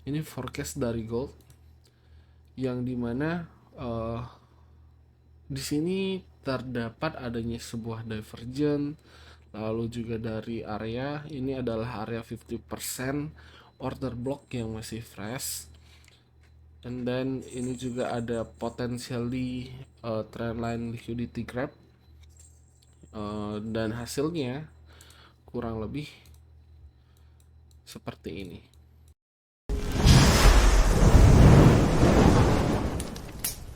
Ini forecast dari gold yang dimana di sini terdapat adanya sebuah divergen, lalu juga dari area ini adalah area 50% order block yang masih fresh, and then ini juga ada potentially trendline liquidity grab, dan hasilnya kurang lebih seperti ini.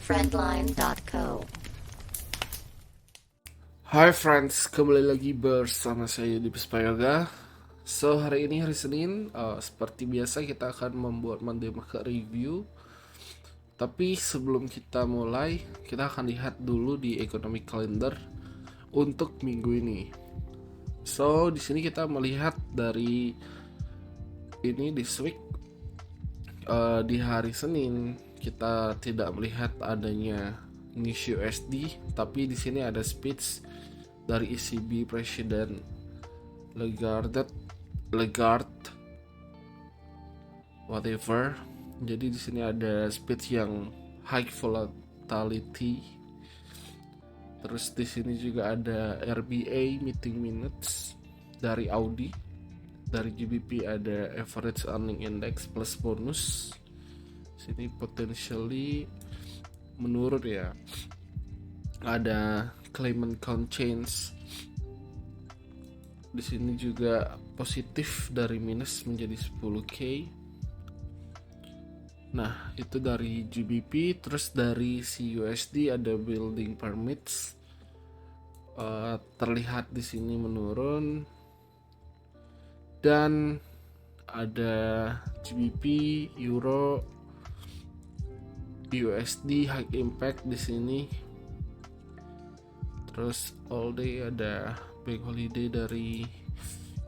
Friendline.co. Hai friends, kembali lagi bersama saya di Yoga. So hari ini hari Senin, seperti biasa kita akan membuat Monday Market Review. Tapi sebelum kita mulai, kita akan lihat dulu di economic calendar untuk minggu ini. So di sini kita melihat dari ini this week, di hari Senin kita tidak melihat adanya news USD, tapi di sini ada speech dari ECB Presiden Lagarde whatever. Jadi di sini ada speech yang high volatility. Terus di sini juga ada RBA meeting minutes dari Audi. Dari GBP ada average earning index plus bonus. Sini potentially menurun ya. Ada claimant count change. Di sini juga positif dari minus menjadi 10k. Nah, itu dari GBP. Terus dari CUSD ada building permits, terlihat di sini menurun. Dan ada GBP, Euro, USD high impact di sini. Terus all day ada bank holiday dari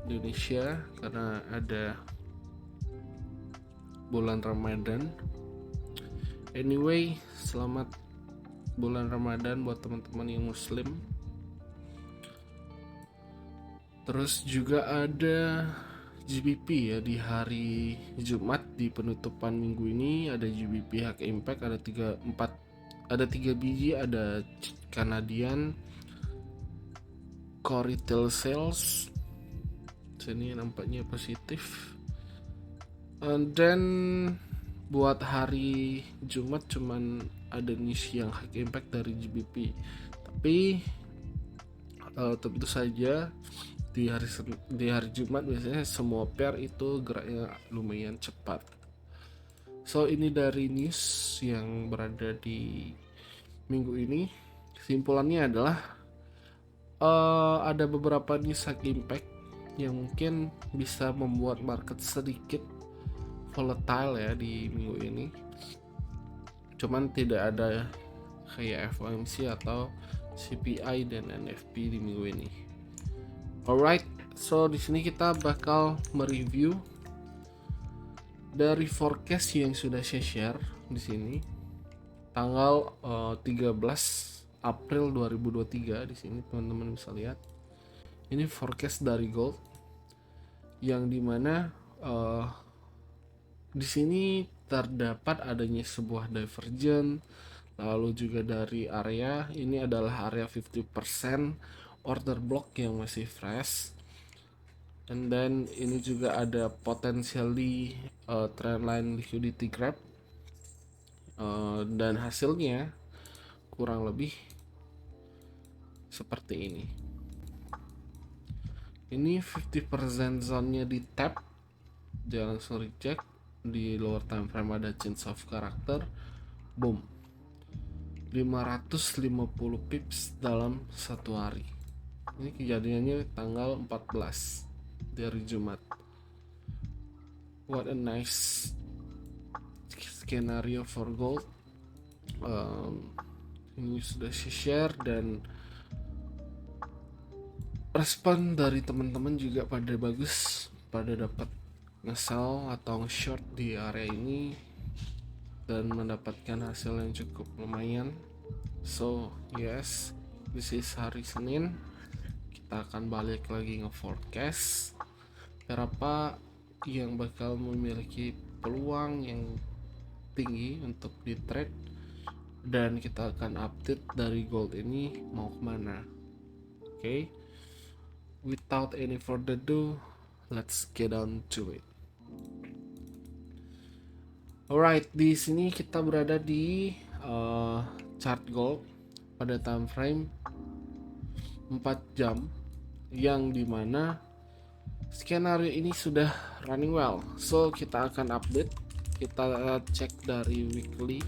Indonesia karena ada bulan Ramadan. Anyway, selamat bulan Ramadan buat teman-teman yang muslim. Terus juga ada GBP ya di hari Jumat di penutupan minggu ini ada GBP High Impact, ada 3 biji, ada Canadian Core Retail Sales. Sini nampaknya positif. And then buat hari Jumat cuman ada news yang high impact dari GBP. Tapi tentu saja di hari Jumat biasanya semua pair itu geraknya lumayan cepat. So ini dari news yang berada di minggu ini. Kesimpulannya adalah ada beberapa news high impact yang mungkin bisa membuat market sedikit volatile ya di minggu ini. Cuman tidak ada kayak FOMC atau CPI dan NFP di minggu ini. Alright, so di sini kita bakal mereview dari forecast yang sudah saya share di sini tanggal 13 April 2023. Di sini teman-teman bisa lihat. Ini forecast dari gold yang dimana di sini terdapat adanya sebuah divergen, lalu juga dari area ini adalah area 50% order block yang masih fresh, and then ini juga ada potentially trendline liquidity grab, dan hasilnya kurang lebih seperti ini. Ini 50% zone-nya di tap, dia langsung reject. Di lower time frame ada change of character, boom, 550 pips dalam satu hari. Ini kejadiannya tanggal 14 dari Jumat. What a nice scenario for gold. Ini sudah share dan respon dari teman-teman juga pada bagus, pada dapat nge-sell atau nge-short di area ini dan mendapatkan hasil yang cukup lumayan. So yes, this is hari Senin. Kita akan balik lagi nge-forecast berapa yang bakal memiliki peluang yang tinggi untuk di trade, dan kita akan update dari gold ini mau kemana. Oke, without any further ado, let's get on to it. Alright, di sini kita berada di chart gold pada time frame 4 jam, yang dimana skenario ini sudah running well. So kita akan update, kita cek dari weekly.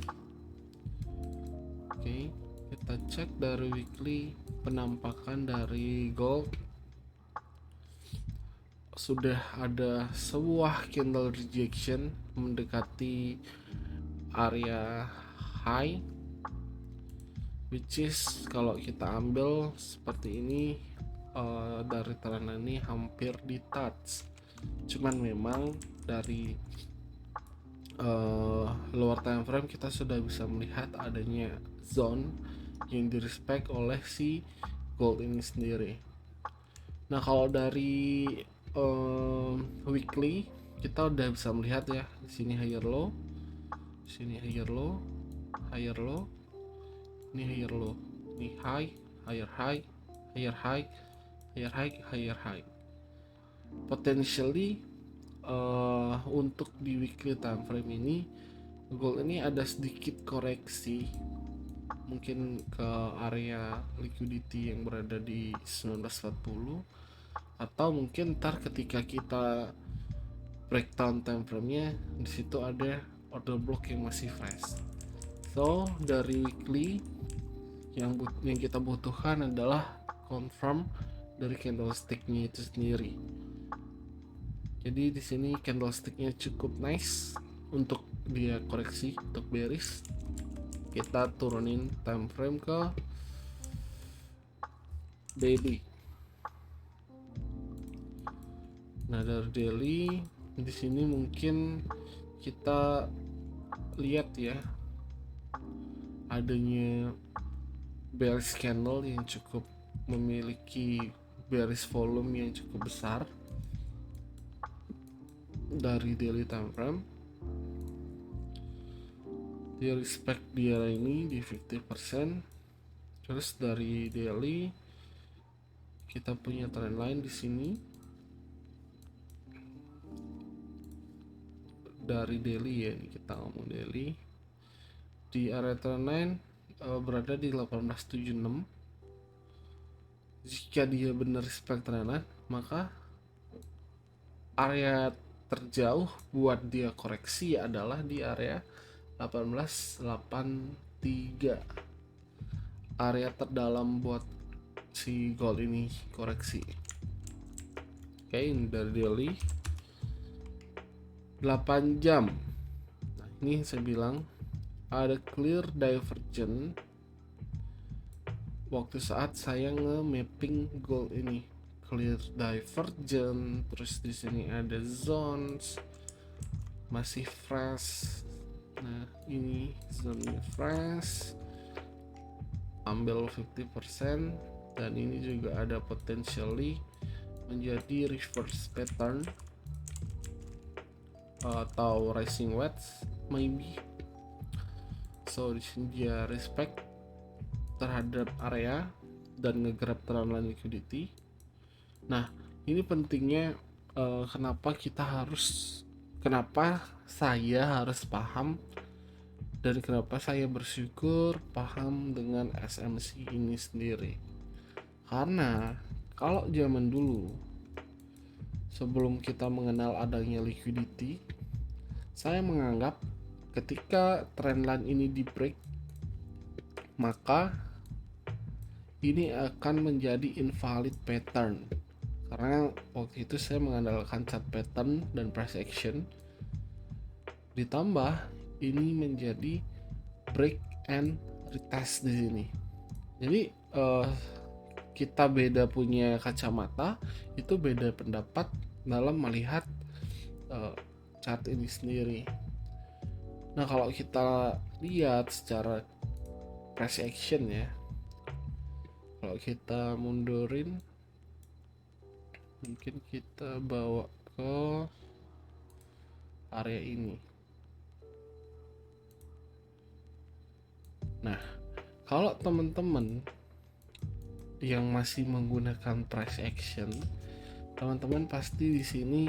Oke, kita cek dari weekly penampakan dari gold. Sudah ada sebuah candle rejection mendekati area high, which is kalau kita ambil seperti ini, dari trend ini hampir di touch. Cuman memang dari lower time frame kita sudah bisa melihat adanya zone yang direspect oleh si gold ini sendiri. Nah, kalau dari weekly kita udah bisa melihat ya, di sini higher low, di sini higher low, higher low, ini higher low, ini high, higher high, higher high, higher high, higher high. Potentially untuk di weekly time frame ini gold ini ada sedikit koreksi, mungkin ke area liquidity yang berada di 1940, atau mungkin ntar ketika kita breakdown time frame-nya di situ ada order block yang masih fresh. So dari weekly yang kita butuhkan adalah confirm dari candlestick-nya itu sendiri. Jadi di sini candlestick-nya cukup nice untuk dia koreksi untuk bearish. Kita turunin time frame ke daily. Nah, dari daily di sini mungkin kita lihat ya, adanya bearish candle yang cukup memiliki bearish volume yang cukup besar dari daily time frame. Dia respect di area ini di 50%. Terus dari daily kita punya trend line di sini. Dari daily ya, ini kita ngomong daily, di area trend line berada di 1876. Jika dia benar respect trend line, maka area terjauh buat dia koreksi adalah di area 1883, area terdalam buat si gold ini koreksi. Oke, ini dari daily 8 jam. Nah, ini saya bilang ada clear divergence waktu saat saya nge-mapping gold ini. Clear divergence, terus di sini ada zones masih fresh. Nah, ini zone fresh, ambil 50%, dan ini juga ada potentially menjadi reverse pattern atau rising wedge maybe. So di sini dia respect terhadap area dan ngegrab trendline liquidity. Nah, ini pentingnya kenapa saya harus paham, dan kenapa saya bersyukur paham dengan SMC ini sendiri. Karena kalau zaman dulu, sebelum kita mengenal adanya liquidity, saya menganggap ketika trendline ini di break, maka ini akan menjadi invalid pattern. Karena waktu itu saya mengandalkan chart pattern dan price action, ditambah ini menjadi break and retest di sini. Jadi kita beda punya kacamata, itu beda pendapat dalam melihat chart ini sendiri. Nah, kalau kita lihat secara price action ya, kalau kita mundurin, mungkin kita bawa ke area ini. Kalau teman-teman yang masih menggunakan price action, teman-teman pasti di sini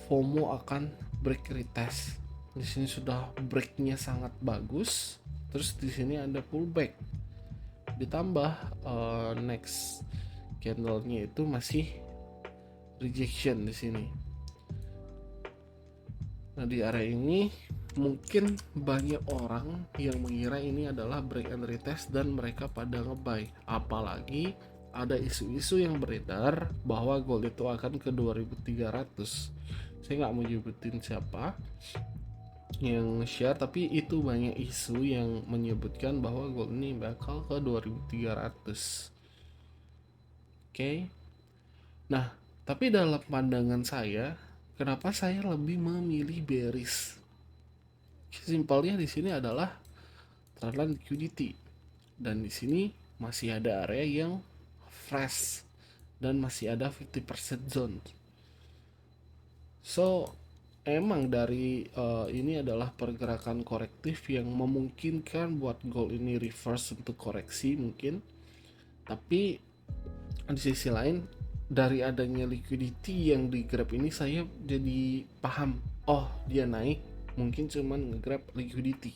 FOMO akan break retest. Di sini sudah breaknya sangat bagus, terus di sini ada pullback, ditambah next candlenya itu masih rejection di sini. Nah, di area ini mungkin banyak orang yang mengira ini adalah break and retest dan mereka pada ngebuy. Apalagi ada isu-isu yang beredar bahwa gold itu akan ke 2300. Saya nggak mau nyebutin siapa yang share, tapi itu banyak isu yang menyebutkan bahwa gold ini bakal ke 2300. Oke. Nah, tapi dalam pandangan saya, kenapa saya lebih memilih bearish? Simpelnya di sini adalah trendline liquidity, dan di sini masih ada area yang fresh dan masih ada 50% zone. So emang dari ini adalah pergerakan korektif yang memungkinkan buat gold ini reverse untuk koreksi mungkin. Tapi di sisi lain, dari adanya liquidity yang di grab ini, saya jadi paham, oh dia naik mungkin cuman nge-grab liquidity.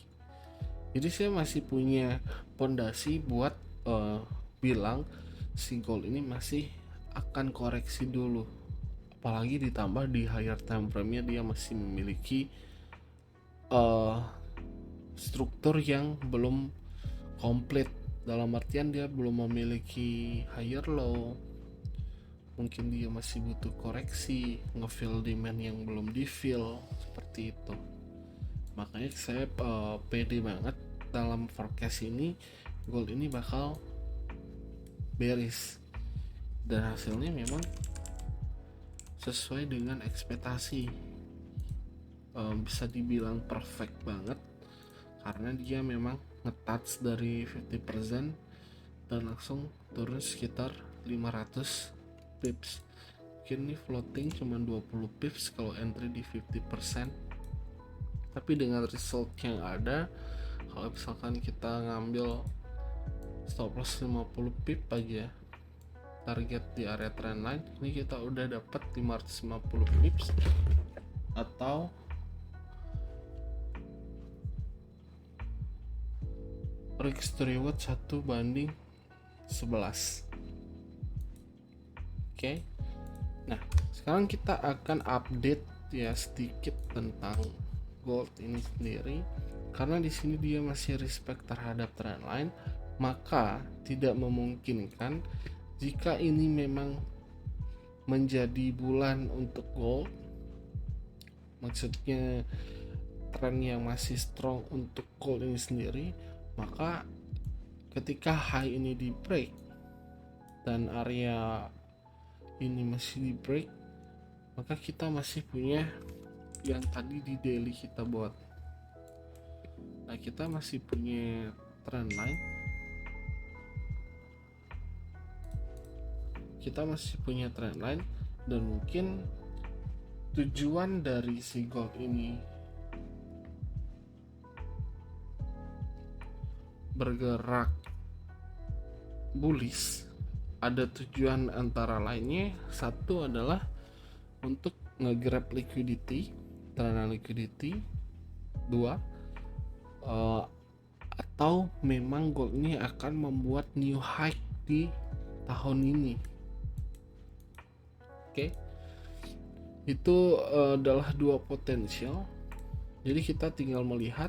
Jadi saya masih punya pondasi buat bilang si gold ini masih akan koreksi dulu. Apalagi ditambah di higher time frame-nya dia masih memiliki struktur yang belum komplit, dalam artian dia belum memiliki higher low, mungkin dia masih butuh koreksi, ngefill demand yang belum di-fill, seperti itu. Makanya saya pede banget dalam forecast ini gold ini bakal bearish, dan hasilnya memang sesuai dengan ekspektasi. Bisa dibilang perfect banget karena dia memang nge-touch dari 50% dan langsung turun sekitar 500 pips. Mungkin ini floating cuma 20 pips kalau entry di 50%, tapi dengan result yang ada, kalau misalkan kita ngambil stop loss 50 pip aja, target di area trendline ini kita udah dapat 550 pips atau risk to reward 1:11. Oke. Nah, sekarang kita akan update ya sedikit tentang gold ini sendiri, karena di sini dia masih respect terhadap trendline, maka tidak memungkinkan jika ini memang menjadi bulan untuk gold, maksudnya tren yang masih strong untuk gold ini sendiri, maka ketika high ini di break dan area ini masih di break, maka kita masih punya yang tadi di daily kita buat. Nah, kita masih punya trend line, dan mungkin tujuan dari si gold ini bergerak bullish ada tujuan antara lainnya. Satu adalah untuk nge-grab liquidity, trend liquidity. Dua, atau memang gold ini akan membuat new high di tahun ini. Oke. Itu adalah dua potensial. Jadi kita tinggal melihat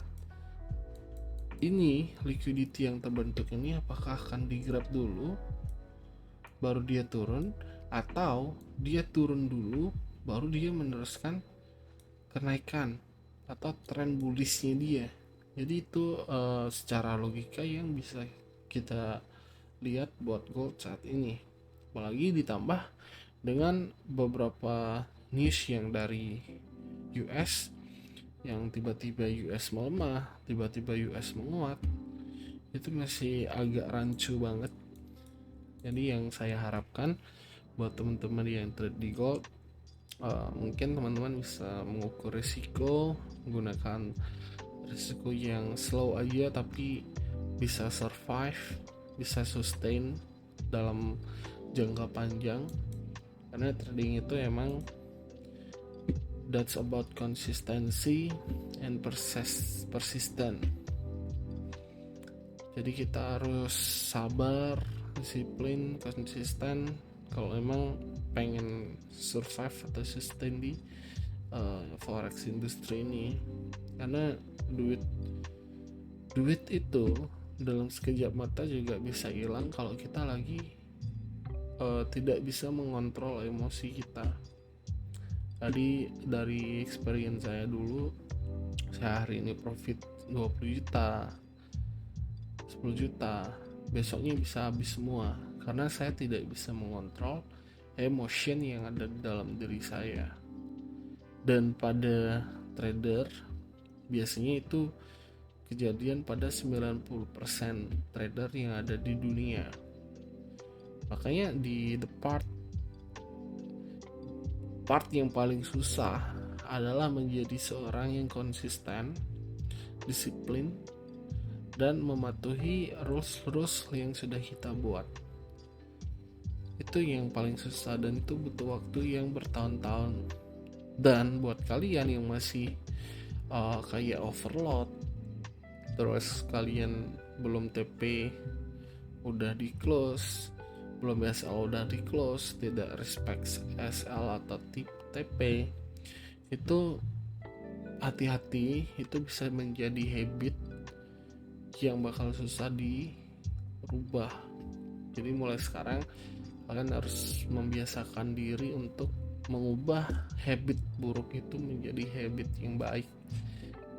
ini liquidity yang terbentuk ini apakah akan di-grab dulu baru dia turun, atau dia turun dulu baru dia meneruskan kenaikan atau tren bullishnya dia. Jadi itu secara logika yang bisa kita lihat buat gold saat ini. Apalagi ditambah dengan beberapa news yang dari US, yang tiba-tiba US melemah, tiba-tiba US menguat, itu masih agak rancu banget. Jadi yang saya harapkan buat teman-teman yang trade di gold, mungkin teman-teman bisa mengukur risiko, menggunakan risiko yang slow aja tapi bisa survive, bisa sustain dalam jangka panjang. Karena trading itu emang that's about consistency and persistent. Jadi kita harus sabar, disiplin, konsisten kalau emang pengen survive atau sustain di forex industry ini. Karena duit itu dalam sekejap mata juga bisa hilang kalau kita lagi tidak bisa mengontrol emosi kita. Tadi dari experience saya dulu, saya hari ini profit 20 juta, 10 juta, besoknya bisa habis semua karena saya tidak bisa mengontrol emotion yang ada di dalam diri saya. Dan pada trader biasanya itu kejadian pada 90% trader yang ada di dunia. Makanya di the part yang paling susah adalah menjadi seorang yang konsisten, disiplin, dan mematuhi rules yang sudah kita buat. Itu yang paling susah dan itu butuh waktu yang bertahun-tahun. Dan buat kalian yang masih kayak overload, terus kalian belum TP udah di close, belum SL udah di close, tidak respect SL atau TP, itu hati-hati, itu bisa menjadi habit yang bakal susah dirubah. Jadi mulai sekarang kalian harus membiasakan diri untuk mengubah habit buruk itu menjadi habit yang baik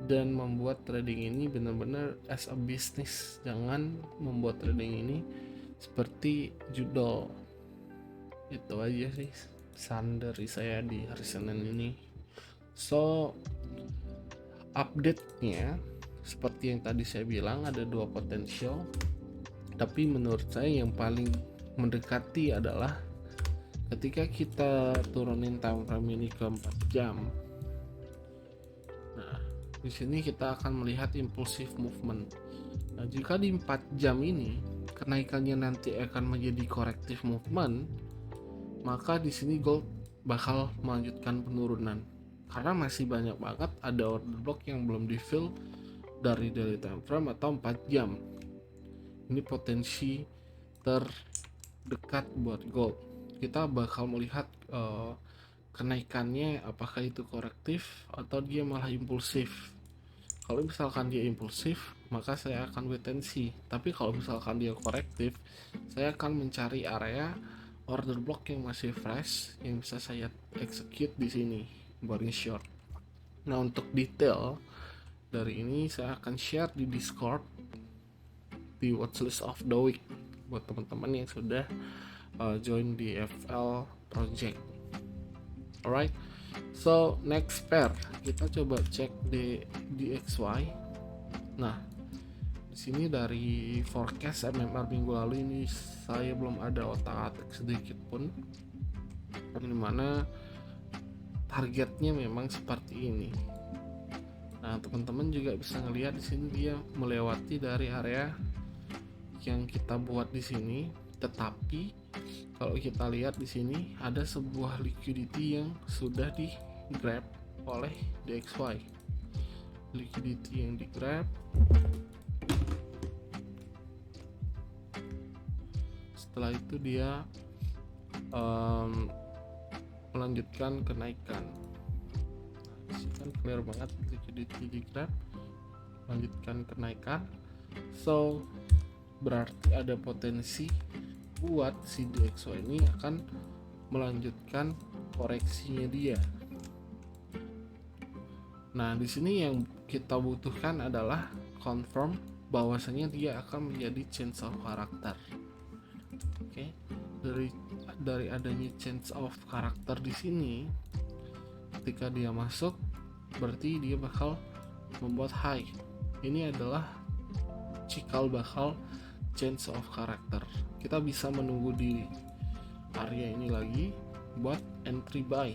dan membuat trading ini benar-benar as a business. Jangan membuat trading ini seperti judo. Itu aja sih pesan dari saya di hari Senin ini. So update-nya seperti yang tadi saya bilang, ada 2 potensial, tapi menurut saya yang paling mendekati adalah ketika kita turunin time frame ini ke 4 jam. Nah, di sini kita akan melihat impulsive movement. Nah, jika di 4 jam ini kenaikannya nanti akan menjadi corrective movement, maka di sini gold bakal melanjutkan penurunan karena masih banyak banget ada order block yang belum di fill dari daily time frame atau 4 jam. Ini potensi terdekat buat gold. Kita bakal melihat kenaikannya apakah itu korektif atau dia malah impulsif. Kalau misalkan dia impulsif, maka saya akan wait and see. Tapi kalau misalkan dia korektif, saya akan mencari area order block yang masih fresh yang bisa saya execute di sini buat short. Nah, untuk detail dari ini saya akan share di Discord di watchlist of the week buat teman-teman yang sudah join di FL project. Alright, so next pair kita coba cek di DXY. Nah, di sini dari forecast MMR minggu lalu ini saya belum ada otak-atik sedikit pun, dimana targetnya memang seperti ini. Nah, teman-teman juga bisa ngelihat di sini dia melewati dari area yang kita buat di sini, tetapi kalau kita lihat di sini ada sebuah liquidity yang sudah di grab oleh DXY. Liquidity yang di grab. Setelah itu dia melanjutkan kenaikan. Kan clear banget liquidity di grab, lanjutkan kenaikan. So berarti ada potensi buat si DXY ini akan melanjutkan koreksinya dia. Nah, di sini yang kita butuhkan adalah confirm bahwasanya dia akan menjadi change of character. Oke. Dari adanya change of character di sini, ketika dia masuk berarti dia bakal membuat high. Ini adalah cikal bakal change of character. Kita bisa menunggu di area ini lagi buat entry buy.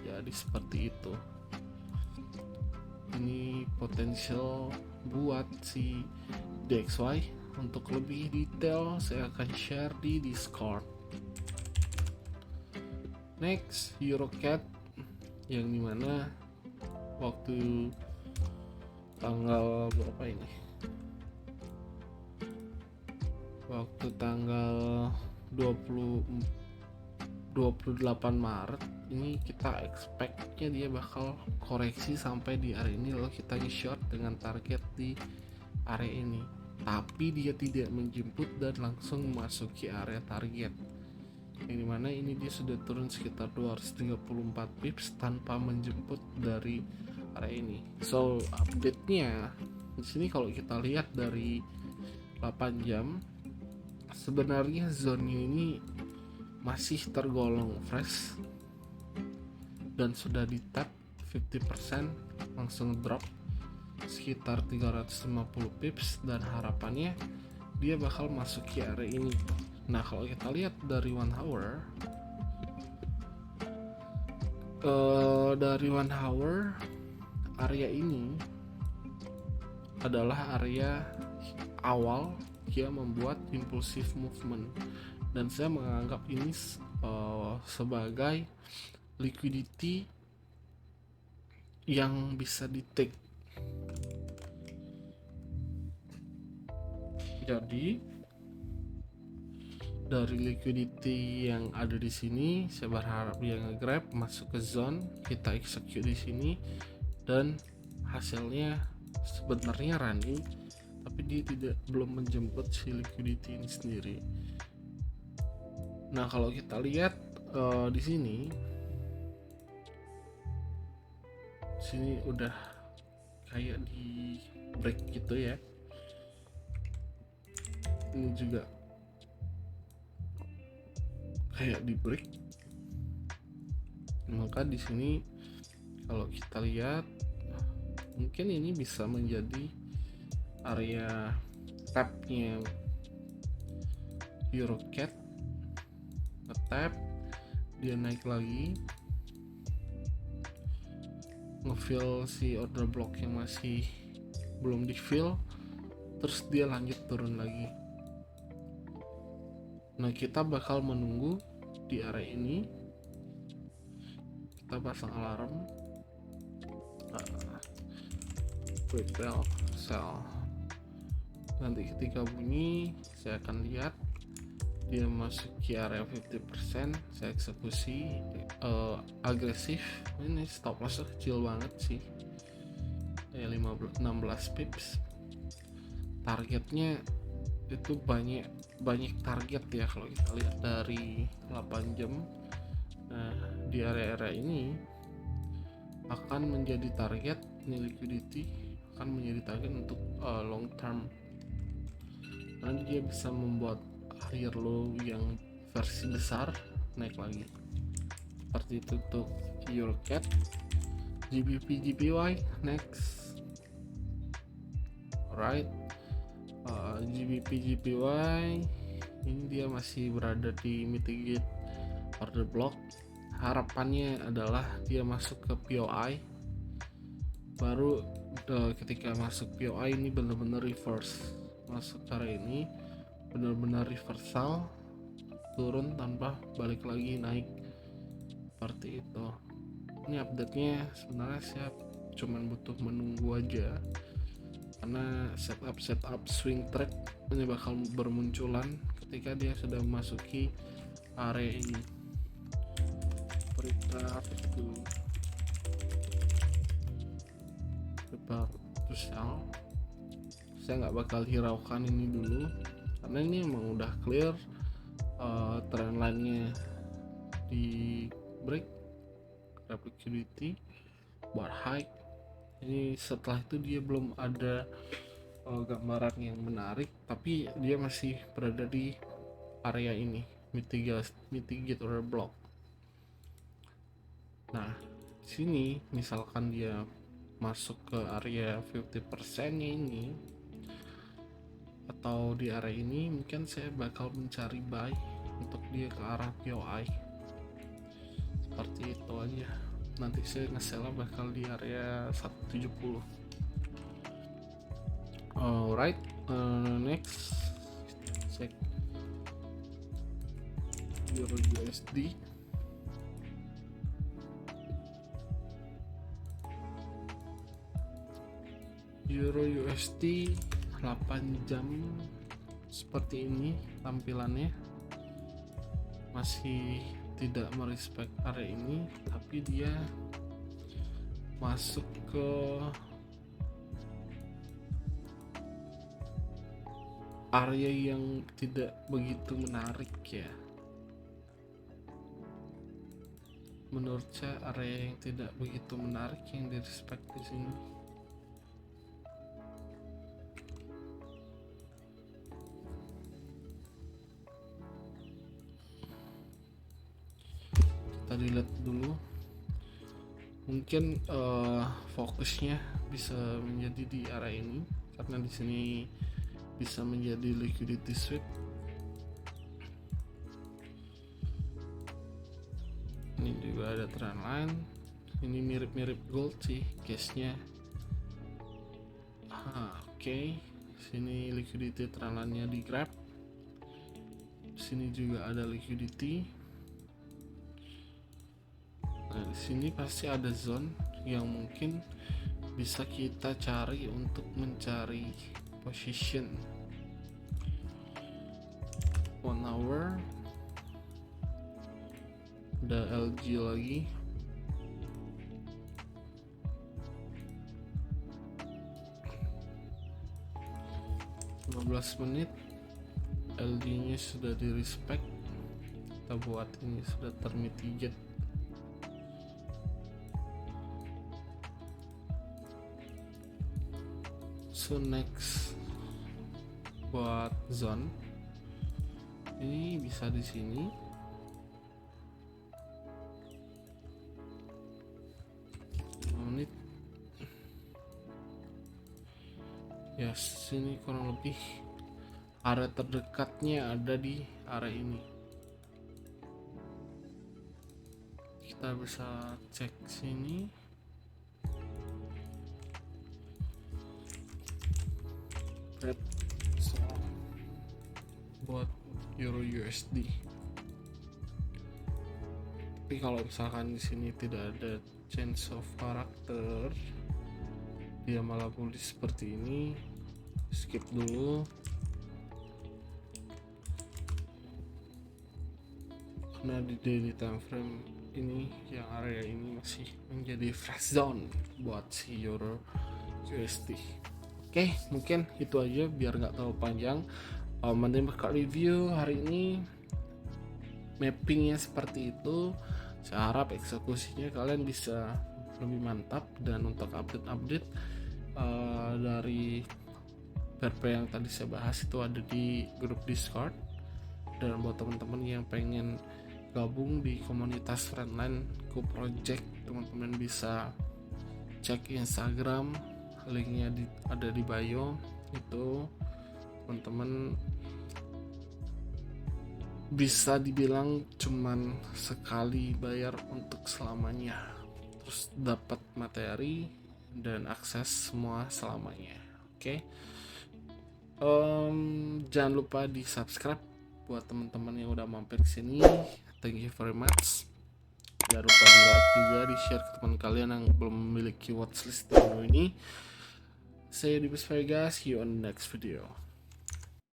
Jadi seperti itu. ini potensial buat si DXY. Untuk lebih detail saya akan share di Discord. Next, Eurocat, yang dimana waktu tanggal berapa ini? Waktu tanggal 28 Maret ini kita expect-nya dia bakal koreksi sampai di area ini, lalu kita short dengan target di area ini. Tapi dia tidak menjemput dan langsung memasuki area target, yang dimana ini dia sudah turun sekitar 234 pips tanpa menjemput dari area ini. So update-nya di sini kalau kita lihat dari 8 jam, sebenarnya zone ini masih tergolong fresh dan sudah di tap 50%, langsung drop sekitar 350 pips dan harapannya dia bakal masuk ke area ini. Nah, kalau kita lihat dari 1 hour, area ini adalah area awal dia membuat impulsive movement, dan saya menganggap ini sebagai liquidity yang bisa di take. Jadi dari liquidity yang ada di sini, saya berharap dia nge-grab masuk ke zone, kita execute di sini, dan hasilnya sebenarnya running, tapi dia belum menjemput si liquidity ini sendiri. Nah, kalau kita lihat di sini udah kayak di break gitu ya. Ini juga kayak di break. Maka di sini kalau kita lihat mungkin ini bisa menjadi area tap-nya Eurocat. Nge-tap, dia naik lagi, nge-fill si order block yang masih belum di-fill, terus dia lanjut turun lagi. Nah, kita bakal menunggu di area ini. Kita pasang alarm, prepare sell. Nanti ketika bunyi saya akan lihat dia masuk ke area 50%, saya eksekusi agresif. Ini stop loss kecil banget sih, ya 16 pips. Targetnya itu banyak target ya kalau kita lihat dari 8 jam. Nah, di area-area ini akan menjadi target, ini liquidity akan menjadi target untuk long term. Nanti dia bisa membuat higher low yang versi besar, naik lagi seperti itu untuk Eurocat. GBP JPY next. Alright, GBP JPY ini dia masih berada di mitigate order block. Harapannya adalah dia masuk ke POI, baru ketika masuk POI ini benar-benar reverse, masuk ke area ini benar-benar reversal, turun tanpa balik lagi naik, seperti itu. Ini update-nya sebenarnya saya cuman butuh menunggu aja, karena setup swing trade ini bakal bermunculan ketika dia sudah memasuki area ini. Prepare to sell. Saya nggak bakal hiraukan ini dulu karena ini emang udah clear trend line-nya di break, grab liquidity, bar high. Ini setelah itu dia belum ada gambaran yang menarik, tapi dia masih berada di area ini, mitigate order block. Nah, di sini misalkan dia masuk ke area 50%-nya ini atau di area ini, mungkin saya bakal mencari buy untuk dia ke arah POI, seperti itu aja. nanti saya nge-sell bakal di area 170. Alright, next cek Euro USD. Euro USD 8 jam seperti ini tampilannya, masih tidak merespek area ini, tapi dia masuk ke area yang tidak begitu menarik ya. Menurut saya area yang tidak begitu menarik yang direspek di sini. Kita dilihat dulu, mungkin fokusnya bisa menjadi di area ini karena di sini bisa menjadi liquidity sweep. Ini juga ada trend line, ini mirip-mirip gold sih case-nya. Oke. Sini liquidity trend line-nya di grab, sini juga ada liquidity. Nah, di sini pasti ada zone yang mungkin bisa kita cari untuk mencari position. 1 hour, ada LG lagi. Menit LG nya sudah di respect, kita buat ini sudah termitigate. So next buat zone ini bisa di sini. Menit ya, sini kurang lebih area terdekatnya ada di area ini. Kita bisa cek sini. So, buat Euro USD. Tapi kalau misalkan di sini tidak ada change of character, dia malah bullish seperti ini, skip dulu. Karena di daily time frame ini yang area ini masih menjadi fresh zone buat si Euro USD. Oke, mungkin itu aja biar nggak terlalu panjang. Mending bakal review hari ini mappingnya seperti itu. Saya harap eksekusinya kalian bisa lebih mantap, dan untuk update dari PRP yang tadi saya bahas itu ada di grup Discord. Dan buat teman-teman yang pengen gabung di komunitas Friendline Co Project, teman-teman bisa cek Instagram, linknya ada di bio. Itu teman-teman bisa dibilang cuman sekali bayar untuk selamanya, terus dapat materi dan akses semua selamanya. Oke. Jangan lupa di subscribe buat teman-teman yang udah mampir ke sini. Thank you very much. Jangan lupa di like juga, di share ke teman kalian yang belum memiliki watchlist video ini. Saya Dibus Vega, see you on the next video.